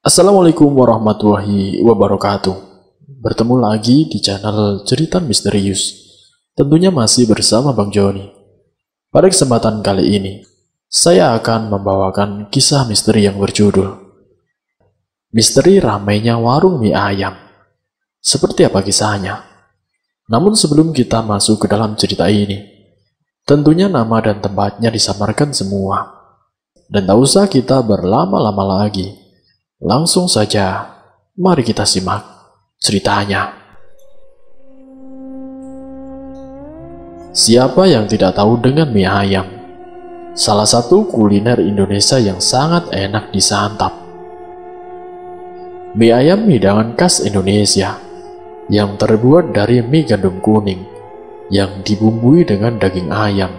Assalamualaikum warahmatullahi wabarakatuh. Bertemu lagi di channel Cerita Misterius. Tentunya masih bersama Bang Joni. Pada kesempatan kali ini, saya akan membawakan kisah misteri yang berjudul Misteri Ramainya Warung Mie Ayam. Seperti apa kisahnya? Namun sebelum kita masuk ke dalam cerita ini, tentunya nama dan tempatnya disamarkan semua. Dan tak usah kita berlama-lama lagi. Langsung saja, mari kita simak ceritanya. Siapa yang tidak tahu dengan mie ayam? Salah satu kuliner Indonesia yang sangat enak disantap. Mie ayam hidangan khas Indonesia yang terbuat dari mie gandum kuning yang dibumbui dengan daging ayam.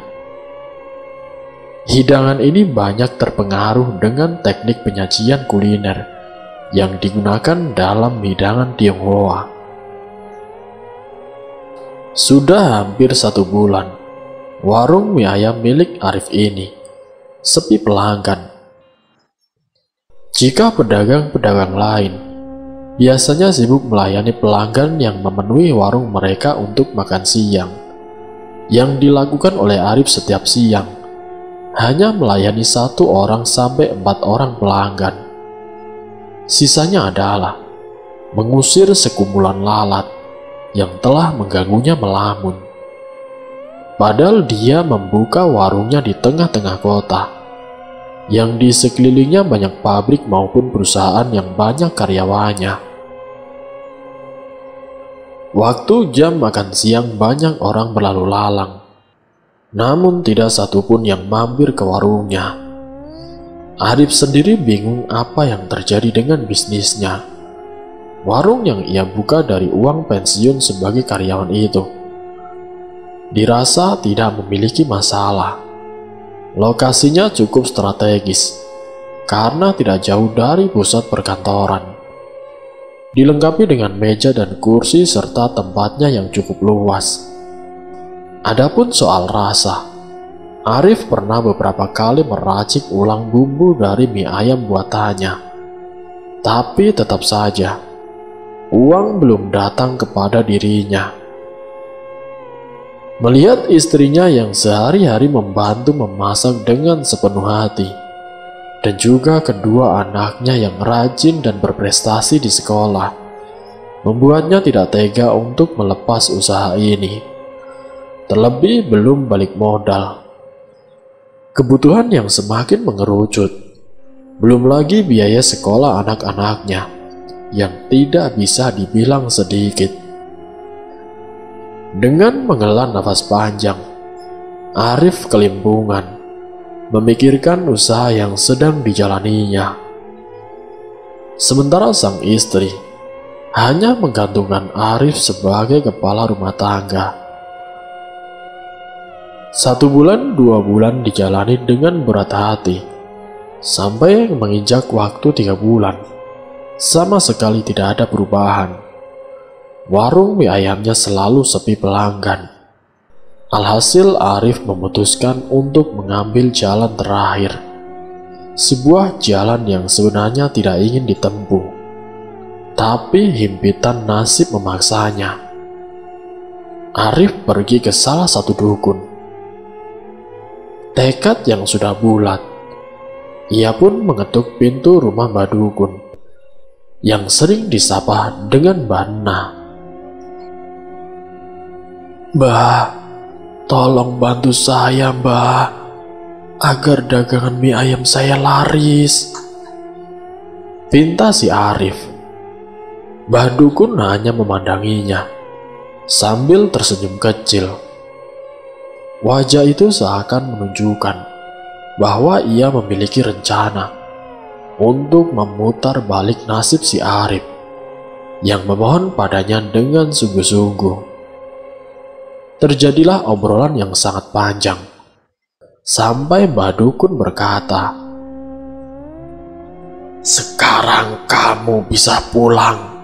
Hidangan ini banyak terpengaruh dengan teknik penyajian kuliner yang digunakan dalam hidangan Tionghoa. Sudah hampir 1 bulan, warung mie ayam milik Arif ini sepi pelanggan. Jika pedagang-pedagang lain biasanya sibuk melayani pelanggan yang memenuhi warung mereka untuk makan siang, yang dilakukan oleh Arif setiap siang hanya melayani 1 orang sampai 4 orang pelanggan. Sisanya adalah mengusir sekumpulan lalat yang telah mengganggunya melamun. Padahal dia membuka warungnya di tengah-tengah kota, yang di sekelilingnya banyak pabrik maupun perusahaan yang banyak karyawannya. Waktu jam makan siang banyak orang berlalu lalang, namun tidak satupun yang mampir ke warungnya. Arif sendiri bingung apa yang terjadi dengan bisnisnya. Warung yang ia buka dari uang pensiun sebagai karyawan itu dirasa tidak memiliki masalah. Lokasinya cukup strategis karena tidak jauh dari pusat perkantoran, dilengkapi dengan meja dan kursi serta tempatnya yang cukup luas. Adapun soal rasa, Arif pernah beberapa kali meracik ulang bumbu dari mie ayam buatannya. Tapi tetap saja, uang belum datang kepada dirinya. Melihat istrinya yang sehari-hari membantu memasak dengan sepenuh hati, dan juga kedua anaknya yang rajin dan berprestasi di sekolah, membuatnya tidak tega untuk melepas usaha ini. Terlebih belum balik modal, kebutuhan yang semakin mengerucut, belum lagi biaya sekolah anak-anaknya yang tidak bisa dibilang sedikit. Dengan menghela nafas panjang, Arif kelimpungan memikirkan usaha yang sedang dijalaninya. Sementara sang istri hanya menggantungkan Arif sebagai kepala rumah tangga. 1 bulan, 2 bulan dijalani dengan berat hati, sampai menginjak waktu 3 bulan. Sama sekali tidak ada perubahan. Warung mie ayamnya selalu sepi pelanggan. Alhasil Arif memutuskan untuk mengambil jalan terakhir. Sebuah jalan yang sebenarnya tidak ingin ditempuh, tapi himpitan nasib memaksanya. Arif pergi ke salah satu dukun. Tekad yang sudah bulat, ia pun mengetuk pintu rumah Mbak Dukun yang sering disapa dengan Bana. "Mbah, tolong bantu saya, Mbah, agar dagangan mie ayam saya laris," pinta si Arif. Mbah Dukun hanya memandanginya sambil tersenyum kecil. Wajah itu seakan menunjukkan bahwa ia memiliki rencana untuk memutar balik nasib si Arif yang memohon padanya dengan sungguh-sungguh. Terjadilah obrolan yang sangat panjang, sampai Mbah Dukun berkata, "Sekarang kamu bisa pulang,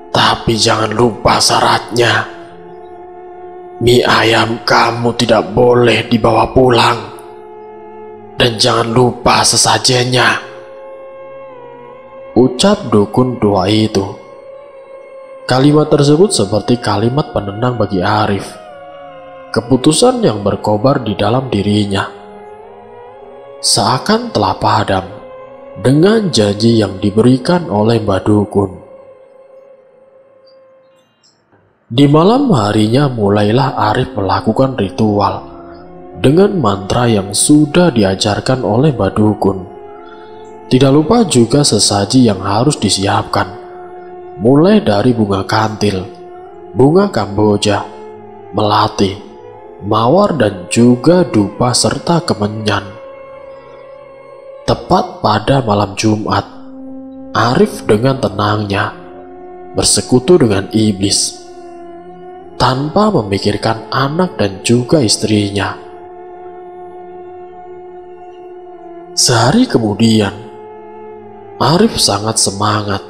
tapi jangan lupa syaratnya. Mie ayam kamu tidak boleh dibawa pulang. Dan jangan lupa sesajennya. ucap dukun tua itu. Kalimat tersebut seperti kalimat penenang bagi Arif. Keputusan yang berkobar di dalam dirinya seakan telah padam dengan janji yang diberikan oleh Mbah Dukun. Di malam harinya mulailah Arif melakukan ritual dengan mantra yang sudah diajarkan oleh Mbah Dukun. Tidak lupa juga sesaji yang harus disiapkan, mulai dari bunga kantil, bunga kamboja, melati, mawar dan juga dupa serta kemenyan. Tepat pada malam Jumat, Arif dengan tenangnya bersekutu dengan iblis tanpa memikirkan anak dan juga istrinya. Sehari kemudian, Arif sangat semangat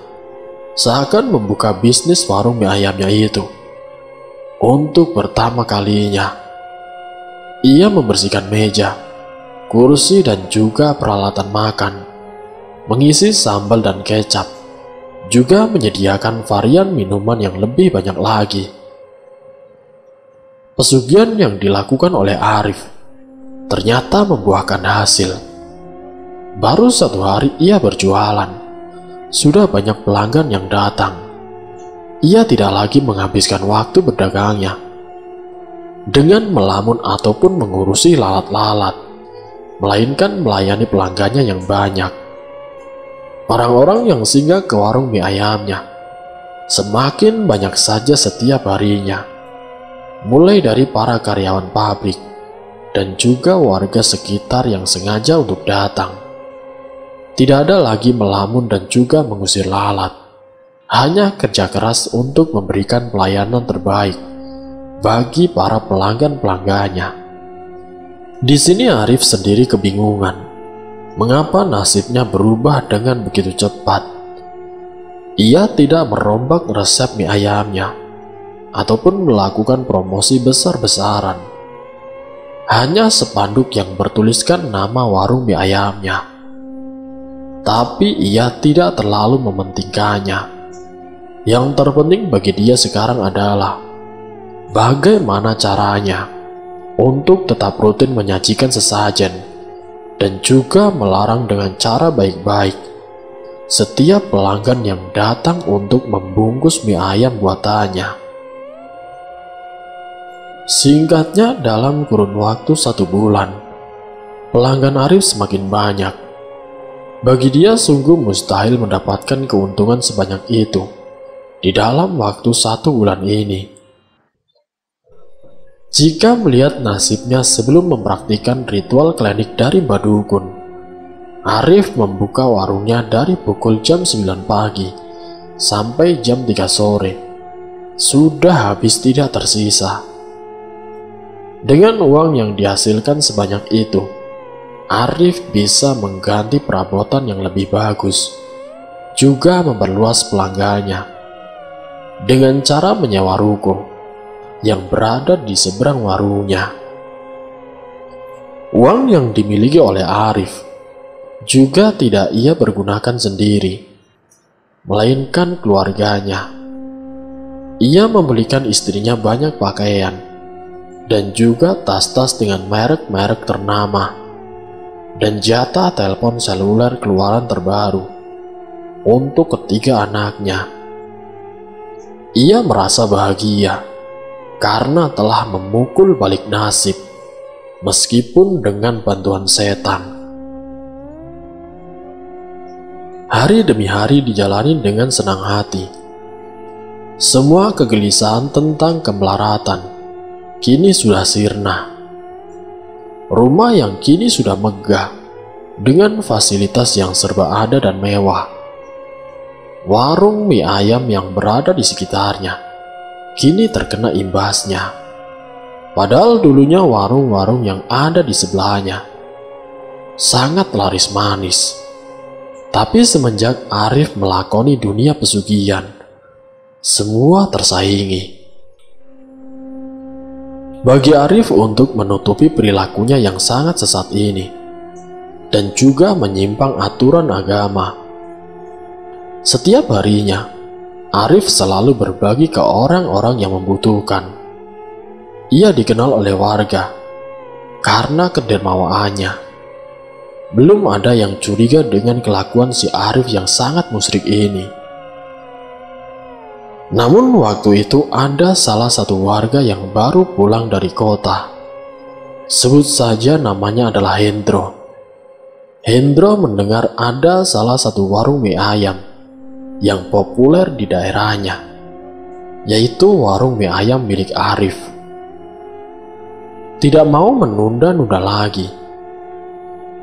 seakan membuka bisnis warung mie ayamnya itu. Untuk pertama kalinya, ia membersihkan meja, kursi dan juga peralatan makan, mengisi sambal dan kecap, juga menyediakan varian minuman yang lebih banyak lagi. Pesugihan yang dilakukan oleh Arif ternyata membuahkan hasil. Baru 1 hari ia berjualan, sudah banyak pelanggan yang datang. Ia tidak lagi menghabiskan waktu berdagangnya dengan melamun ataupun mengurusi lalat-lalat, melainkan melayani pelanggannya yang banyak. Orang-orang yang singgah ke warung mie ayamnya semakin banyak saja setiap harinya, mulai dari para karyawan pabrik dan juga warga sekitar yang sengaja untuk datang. Tidak ada lagi melamun dan juga mengusir lalat, hanya kerja keras untuk memberikan pelayanan terbaik bagi para pelanggan-pelanggannya. Di sini Arif sendiri kebingungan, mengapa nasibnya berubah dengan begitu cepat. Ia tidak merombak resep mie ayamnya, ataupun melakukan promosi besar-besaran. Hanya spanduk yang bertuliskan nama warung mie ayamnya. Tapi ia tidak terlalu mementingkannya. Yang terpenting bagi dia sekarang adalah bagaimana caranya untuk tetap rutin menyajikan sesajen dan juga melarang dengan cara baik-baik setiap pelanggan yang datang untuk membungkus mie ayam buatannya. Singkatnya, dalam kurun waktu 1 bulan, pelanggan Arif semakin banyak. Bagi dia sungguh mustahil mendapatkan keuntungan sebanyak itu di dalam waktu 1 bulan ini. Jika melihat nasibnya sebelum mempraktikkan ritual klinik dari Mbah Dukun, Arif membuka warungnya dari pukul jam 9 pagi sampai jam 3 sore. Sudah habis tidak tersisa. Dengan uang yang dihasilkan sebanyak itu, Arif bisa mengganti perabotan yang lebih bagus, juga memperluas pelanggannya dengan cara menyewa ruko yang berada di seberang warungnya. Uang yang dimiliki oleh Arif juga tidak ia pergunakan sendiri, melainkan keluarganya. Ia membelikan istrinya banyak pakaian dan juga tas-tas dengan merek-merek ternama dan jatah telepon seluler keluaran terbaru untuk ketiga anaknya. Ia merasa bahagia karena telah memukul balik nasib, meskipun dengan bantuan setan. Hari demi hari dijalani dengan senang hati. Semua kegelisahan tentang kemelaratan kini sudah sirna. Rumah yang kini sudah megah dengan fasilitas yang serba ada dan mewah. Warung mie ayam yang berada di sekitarnya kini terkena imbasnya. Padahal dulunya warung-warung yang ada di sebelahnya sangat laris manis. Tapi semenjak Arif melakoni dunia pesugihan, semua tersaingi. Bagi Arif untuk menutupi perilakunya yang sangat sesat ini dan juga menyimpang aturan agama, Setiap harinya, Arif selalu berbagi ke orang-orang yang membutuhkan. Ia dikenal oleh warga karena kedermawaannya. Belum ada yang curiga dengan kelakuan si Arif yang sangat musyrik ini. Namun waktu itu ada salah satu warga yang baru pulang dari kota. Sebut saja namanya adalah Hendro. Hendro mendengar ada salah satu warung mie ayam yang populer di daerahnya, yaitu warung mie ayam milik Arif. Tidak mau menunda-nunda lagi,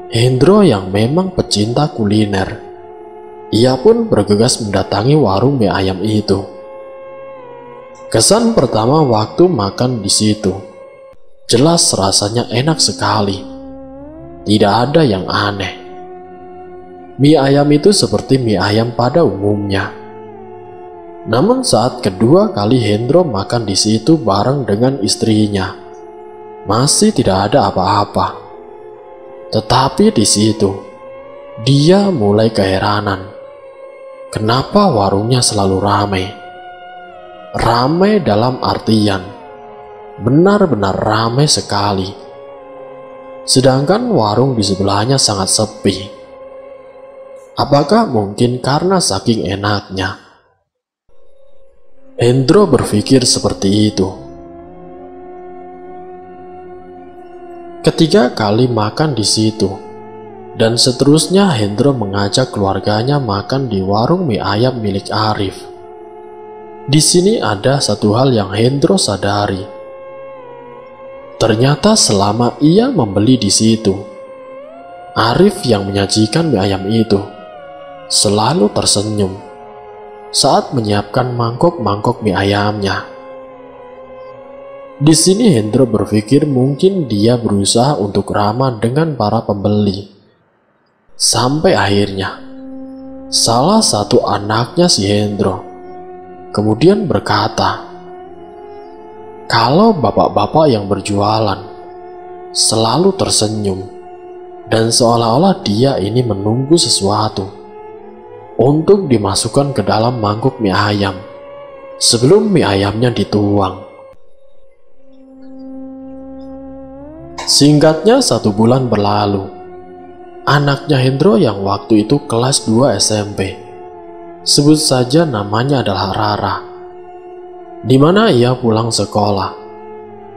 Hendro yang memang pecinta kuliner, ia pun bergegas mendatangi warung mie ayam itu. Kesan pertama waktu makan di situ, jelas rasanya enak sekali. Tidak ada yang aneh. Mie ayam itu seperti mie ayam pada umumnya. Namun saat kedua kali Hendro makan di situ bareng dengan istrinya, masih tidak ada apa-apa. Tetapi di situ, dia mulai keheranan. Kenapa warungnya selalu ramai? Ramai dalam artian, benar-benar ramai sekali. Sedangkan warung di sebelahnya sangat sepi. Apakah mungkin karena saking enaknya? Hendro berpikir seperti itu. Ketiga kali makan di situ, dan seterusnya Hendro mengajak keluarganya makan di warung mie ayam milik Arif. Di sini ada satu hal yang Hendro sadari. Ternyata selama ia membeli di situ, Arif yang menyajikan mie ayam itu selalu tersenyum saat menyiapkan mangkok-mangkok mie ayamnya. Di sini Hendro berpikir mungkin dia berusaha untuk ramah dengan para pembeli. Sampai akhirnya, salah satu anaknya si Hendro kemudian berkata, kalau bapak-bapak yang berjualan selalu tersenyum dan seolah-olah dia ini menunggu sesuatu untuk dimasukkan ke dalam mangkuk mie ayam sebelum mie ayamnya dituang. Singkatnya 1 bulan berlalu. Anaknya Hendro yang waktu itu kelas 2 SMP, sebut saja namanya adalah Rara, di mana ia pulang sekolah.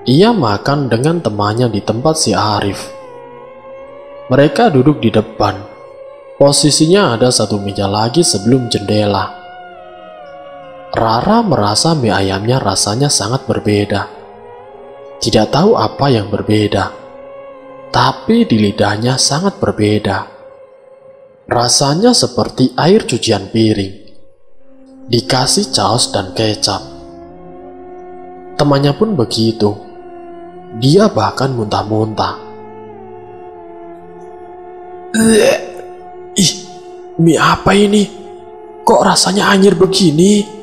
Ia makan dengan temannya di tempat si Arif. Mereka duduk di depan. Posisinya ada 1 meja lagi sebelum jendela. Rara merasa mie ayamnya rasanya sangat berbeda. Tidak tahu apa yang berbeda, tapi di lidahnya sangat berbeda. Rasanya seperti air cucian piring, dikasih saus dan kecap. Temannya pun begitu. Dia bahkan muntah-muntah. Ih, mie apa ini? Kok rasanya anyir begini?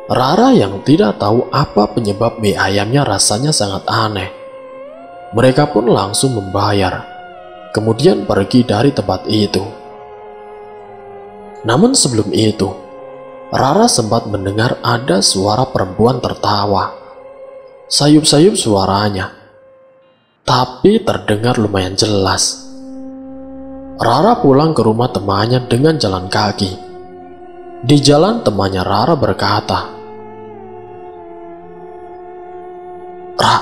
Rara yang tidak tahu apa penyebab mie ayamnya rasanya sangat aneh. Mereka pun langsung membayar, kemudian pergi dari tempat itu. Namun sebelum itu, Rara sempat mendengar ada suara perempuan tertawa. Sayup-sayup suaranya, tapi terdengar lumayan jelas. Rara pulang ke rumah temannya dengan jalan kaki. Di jalan temannya Rara berkata, "Ra,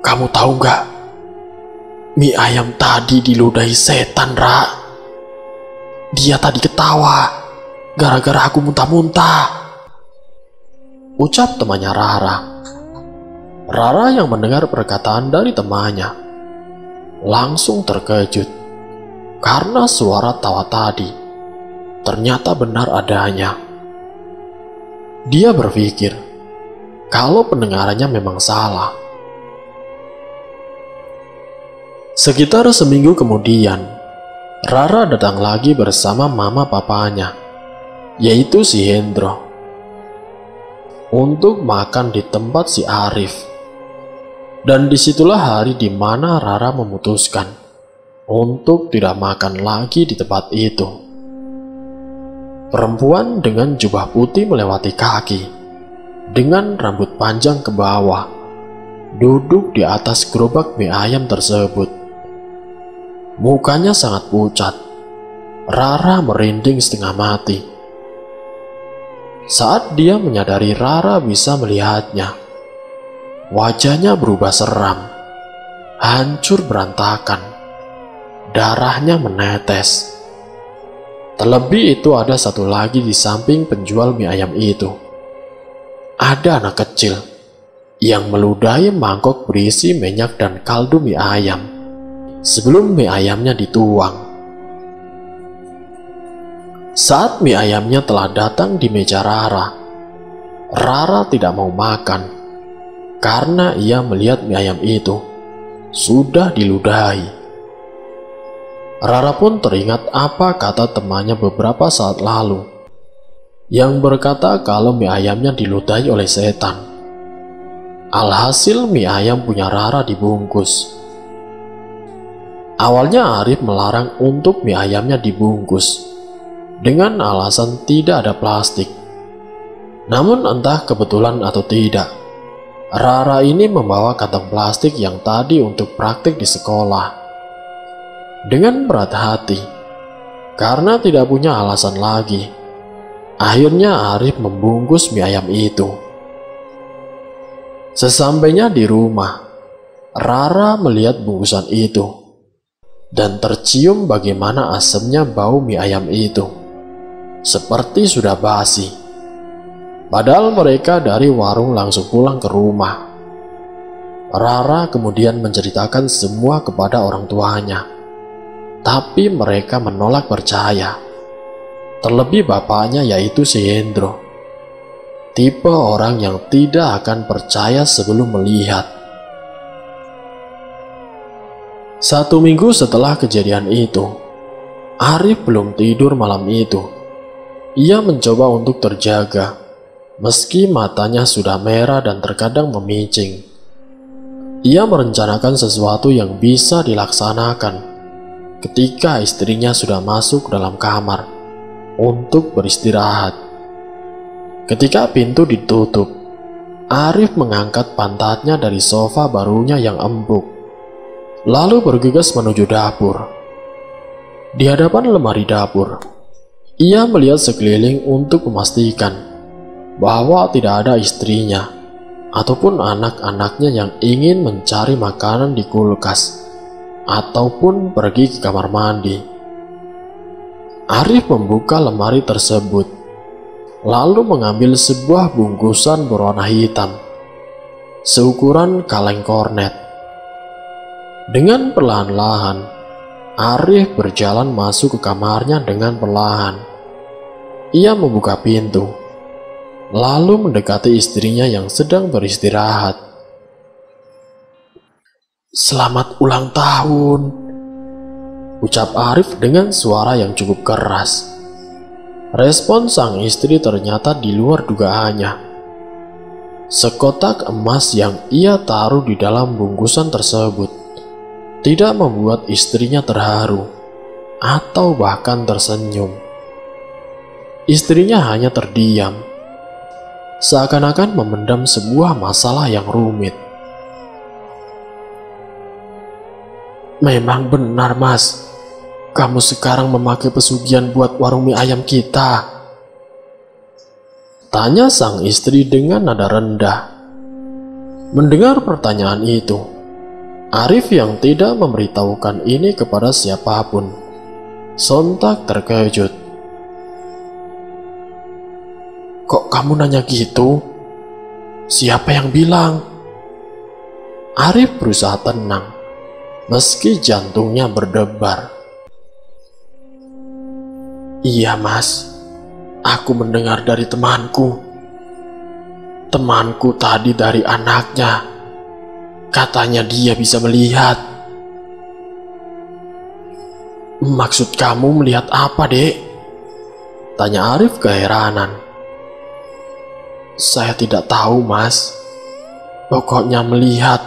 kamu tahu nggak? Mie ayam tadi diludahi setan, Ra. Dia tadi ketawa gara-gara aku muntah-muntah," ucap temannya Rara. Rara yang mendengar perkataan dari temannya langsung terkejut karena suara tawa tadi ternyata benar adanya. Dia berpikir kalau pendengarannya memang salah. Sekitar seminggu kemudian, Rara datang lagi bersama mama papanya, yaitu si Hendro, untuk makan di tempat si Arif. Dan disitulah hari di mana Rara memutuskan untuk tidak makan lagi di tempat itu. Perempuan dengan jubah putih melewati kaki, dengan rambut panjang ke bawah, duduk di atas gerobak mie ayam tersebut. Mukanya sangat pucat. Rara merinding setengah mati. Saat dia menyadari Rara bisa melihatnya, wajahnya berubah seram, hancur berantakan, darahnya menetes. Terlebih itu ada satu lagi di samping penjual mie ayam itu. Ada anak kecil yang meludahi mangkok berisi minyak dan kaldu mie ayam sebelum mie ayamnya dituang. Saat mie ayamnya telah datang di meja Rara, Rara tidak mau makan karena ia melihat mie ayam itu sudah diludahi. Rara pun teringat apa kata temannya beberapa saat lalu yang berkata kalau mie ayamnya diludahi oleh setan. Alhasil mie ayam punya Rara dibungkus. Awalnya Arif melarang untuk mie ayamnya dibungkus dengan alasan tidak ada plastik. Namun entah kebetulan atau tidak, Rara ini membawa kantong plastik yang tadi untuk praktik di sekolah. Dengan berat hati, karena tidak punya alasan lagi, akhirnya Arif membungkus mie ayam itu. Sesampainya di rumah, Rara melihat bungkusan itu dan tercium bagaimana asamnya bau mie ayam itu, seperti sudah basi. Padahal mereka dari warung langsung pulang ke rumah. Rara kemudian menceritakan semua kepada orang tuanya. Tapi mereka menolak percaya. Terlebih bapaknya, yaitu si Hendro, tipe orang yang tidak akan percaya sebelum melihat. 1 minggu setelah kejadian itu, Arif belum tidur malam itu. Ia mencoba untuk terjaga, meski matanya sudah merah dan terkadang memicing. Ia merencanakan sesuatu yang bisa dilaksanakan ketika istrinya sudah masuk dalam kamar untuk beristirahat. Ketika pintu ditutup, Arif mengangkat pantatnya dari sofa barunya yang empuk, lalu bergegas menuju dapur. Di hadapan lemari dapur, ia melihat sekeliling untuk memastikan bahwa tidak ada istrinya ataupun anak-anaknya yang ingin mencari makanan di kulkas ataupun pergi ke kamar mandi. Arif membuka lemari tersebut, lalu mengambil sebuah bungkusan berwarna hitam, seukuran kaleng kornet. Dengan perlahan-lahan, Arif berjalan masuk ke kamarnya dengan perlahan. Ia membuka pintu, lalu mendekati istrinya yang sedang beristirahat. "Selamat ulang tahun," ucap Arif dengan suara yang cukup keras. Respon sang istri ternyata di luar dugaannya. Sekotak emas yang ia taruh di dalam bungkusan tersebut tidak membuat istrinya terharu atau bahkan tersenyum. Istrinya hanya terdiam, seakan-akan memendam sebuah masalah yang rumit. "Memang benar, Mas. Kamu sekarang memakai pesugihan buat warung mie ayam kita?" tanya sang istri dengan nada rendah. Mendengar pertanyaan itu, Arif yang tidak memberitahukan ini kepada siapapun sontak terkejut. "Kok kamu nanya gitu? Siapa yang bilang?" Arif berusaha tenang, meski jantungnya berdebar. "Iya, Mas. Aku mendengar dari temanku. Temanku tadi dari anaknya. Katanya dia bisa melihat." "Maksud kamu melihat apa, Dek?" tanya Arif keheranan. "Saya tidak tahu, Mas. Pokoknya melihat.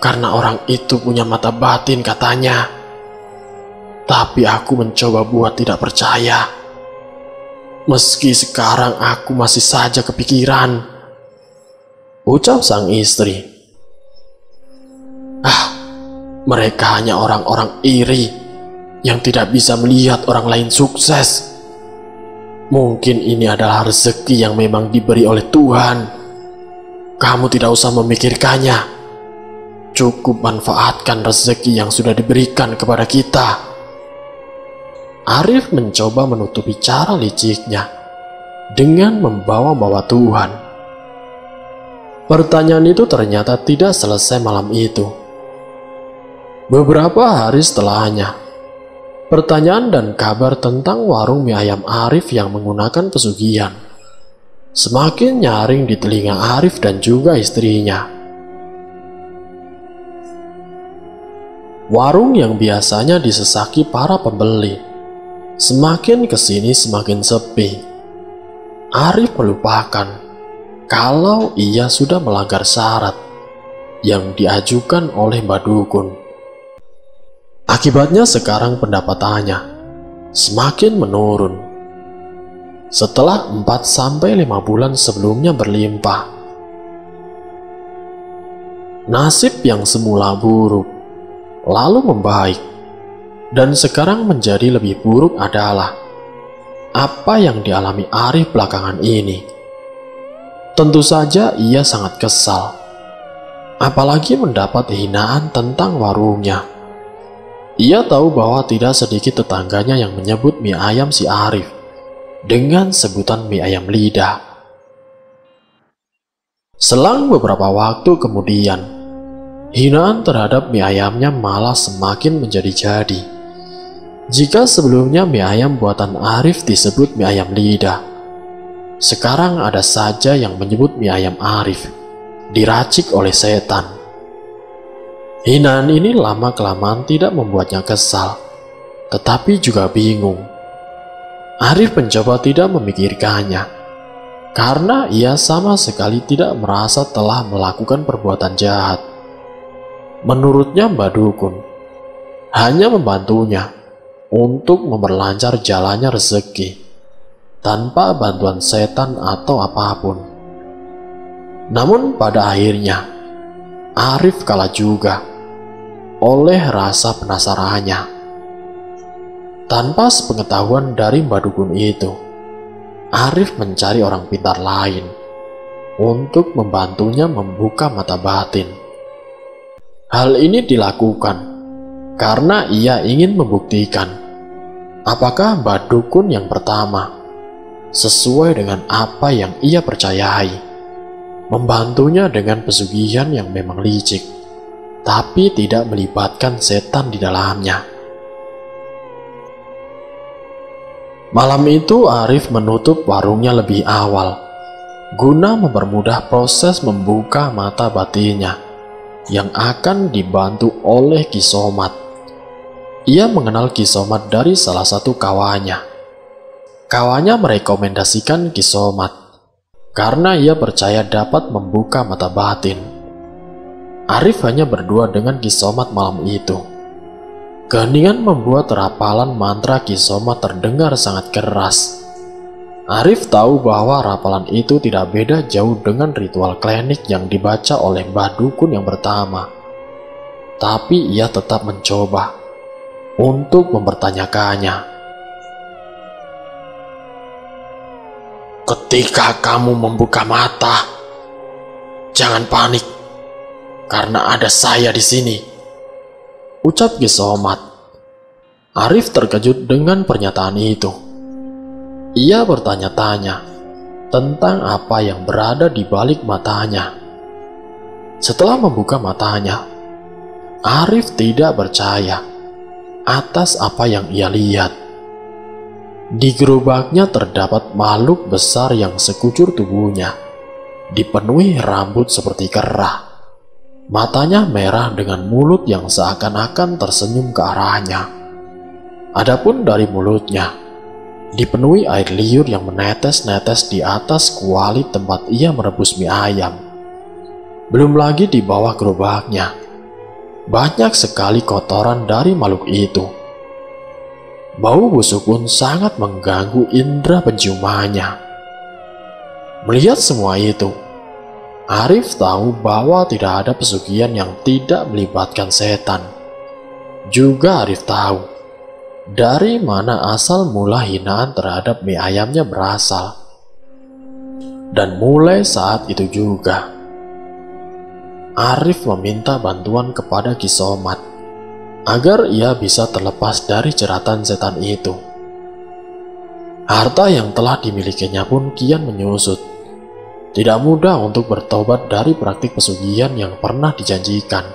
Karena orang itu punya mata batin katanya. Tapi aku mencoba buat tidak percaya. Meski sekarang aku masih saja kepikiran, ucap sang istri. Mereka hanya orang-orang iri yang tidak bisa melihat orang lain sukses. Mungkin ini adalah rezeki yang memang diberi oleh Tuhan. Kamu tidak usah memikirkannya. Cukup manfaatkan rezeki yang sudah diberikan kepada kita. Arif mencoba menutupi cara liciknya dengan membawa-bawa Tuhan. Pertanyaan itu ternyata tidak selesai malam itu. Beberapa hari setelahnya, pertanyaan dan kabar tentang warung mie ayam Arif yang menggunakan pesugihan semakin nyaring di telinga Arif dan juga istrinya. Warung yang biasanya disesaki para pembeli semakin kesini semakin sepi. Arif melupakan kalau ia sudah melanggar syarat yang diajukan oleh Mbak Dukun. Akibatnya sekarang pendapatannya semakin menurun. Setelah 4-5 bulan sebelumnya berlimpah, nasib yang semula buruk lalu membaik, dan sekarang menjadi lebih buruk adalah apa yang dialami Arif belakangan ini. Tentu saja ia sangat kesal, apalagi mendapat hinaan tentang warungnya. Ia tahu bahwa tidak sedikit tetangganya yang menyebut mie ayam si Arif dengan sebutan mie ayam lidah. Selang beberapa waktu kemudian, hinaan terhadap mie ayamnya malah semakin menjadi-jadi. Jika sebelumnya mie ayam buatan Arif disebut mie ayam lidah, sekarang ada saja yang menyebut mie ayam Arif diracik oleh setan. Hinaan ini lama-kelamaan tidak membuatnya kesal, tetapi juga bingung. Arif mencoba tidak memikirkannya, karena ia sama sekali tidak merasa telah melakukan perbuatan jahat. Menurutnya Mbak Dukun hanya membantunya untuk memperlancar jalannya rezeki, tanpa bantuan setan atau apapun. Namun pada akhirnya, Arif kalah juga oleh rasa penasarannya. Tanpa sepengetahuan dari Mbak Dukun itu, Arif mencari orang pintar lain untuk membantunya membuka mata batin. Hal ini dilakukan karena ia ingin membuktikan apakah Mbak Dukun yang pertama sesuai dengan apa yang ia percayai, membantunya dengan pesugihan yang memang licik, tapi tidak melibatkan setan di dalamnya. Malam itu Arif menutup warungnya lebih awal, guna mempermudah proses membuka mata batinnya yang akan dibantu oleh Ki Somad. Ia mengenal Ki Somad dari salah satu kawannya. Kawannya merekomendasikan Ki Somad karena ia percaya dapat membuka mata batin. Arif hanya berdua dengan Ki Somad malam itu. Keheningan membuat rapalan mantra Ki Somad terdengar sangat keras. Arif tahu bahwa rapalan itu tidak beda jauh dengan ritual klinik yang dibaca oleh Mbah Dukun yang pertama. Tapi ia tetap mencoba untuk mempertanyakannya. Ketika kamu membuka mata, jangan panik, karena ada saya di sini, ucap Ki Somad. Arif terkejut dengan pernyataan itu. Ia bertanya-tanya tentang apa yang berada di balik matanya. Setelah membuka matanya, Arif tidak percaya atas apa yang ia lihat. Di gerobaknya terdapat makhluk besar yang sekujur tubuhnya dipenuhi rambut seperti kerah. Matanya merah dengan mulut yang seakan-akan tersenyum ke arahnya. Adapun dari mulutnya, dipenuhi air liur yang menetes-netes di atas kuali tempat ia merebus mie ayam. Belum lagi di bawah gerobaknya, banyak sekali kotoran dari makhluk itu. Bau busuk pun sangat mengganggu indera penciumannya. Melihat semua itu, Arif tahu bahwa tidak ada pesugihan yang tidak melibatkan setan. Juga Arif tahu dari mana asal mula hinaan terhadap mie ayamnya berasal. Dan mulai saat itu juga, Arif meminta bantuan kepada Ki Somad agar ia bisa terlepas dari jeratan setan itu. Harta yang telah dimilikinya pun kian menyusut. Tidak mudah untuk bertobat dari praktik pesugihan yang pernah dijanjikan.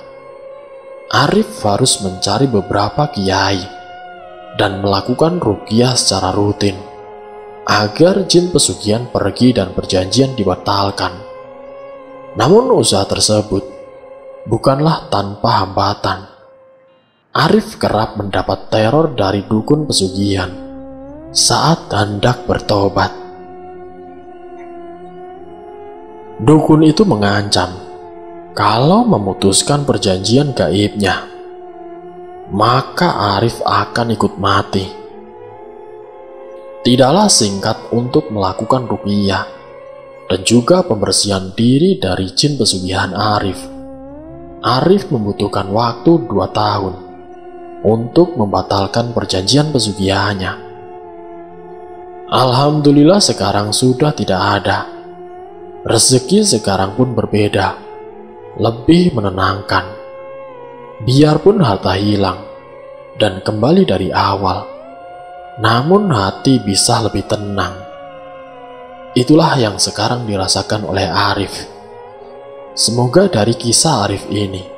Arif harus mencari beberapa kiai dan melakukan ruqyah secara rutin agar jin pesugihan pergi dan perjanjian dibatalkan. Namun usaha tersebut bukanlah tanpa hambatan. Arif kerap mendapat teror dari dukun pesugihan saat hendak bertobat. Dukun itu mengancam kalau memutuskan perjanjian gaibnya, maka Arif akan ikut mati. Tidaklah singkat untuk melakukan ruqyah dan juga pembersihan diri dari jin pesugihan Arif. Arif membutuhkan waktu 2 tahun untuk membatalkan perjanjian pesugihannya. Alhamdulillah sekarang sudah tidak ada. Rezeki sekarang pun berbeda, lebih menenangkan. Biarpun harta hilang dan kembali dari awal, namun hati bisa lebih tenang. Itulah yang sekarang dirasakan oleh Arif. Semoga dari kisah Arif ini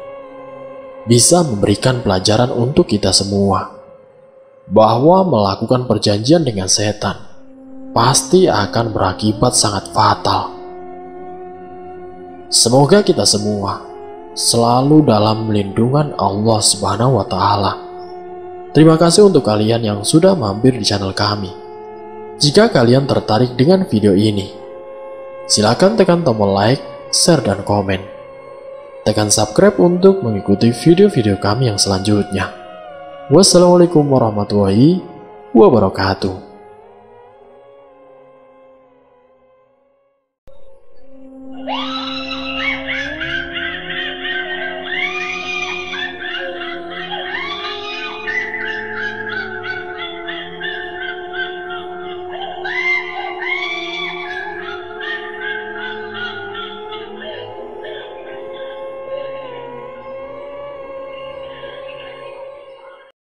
bisa memberikan pelajaran untuk kita semua, bahwa melakukan perjanjian dengan setan pasti akan berakibat sangat fatal. Semoga kita semua selalu dalam lindungan Allah Subhanahu wa Ta'ala. Terima kasih untuk kalian yang sudah mampir di channel kami. Jika kalian tertarik dengan video ini, silakan tekan tombol like, share, dan komen. Tekan subscribe untuk mengikuti video-video kami yang selanjutnya. Wassalamualaikum warahmatullahi wabarakatuh.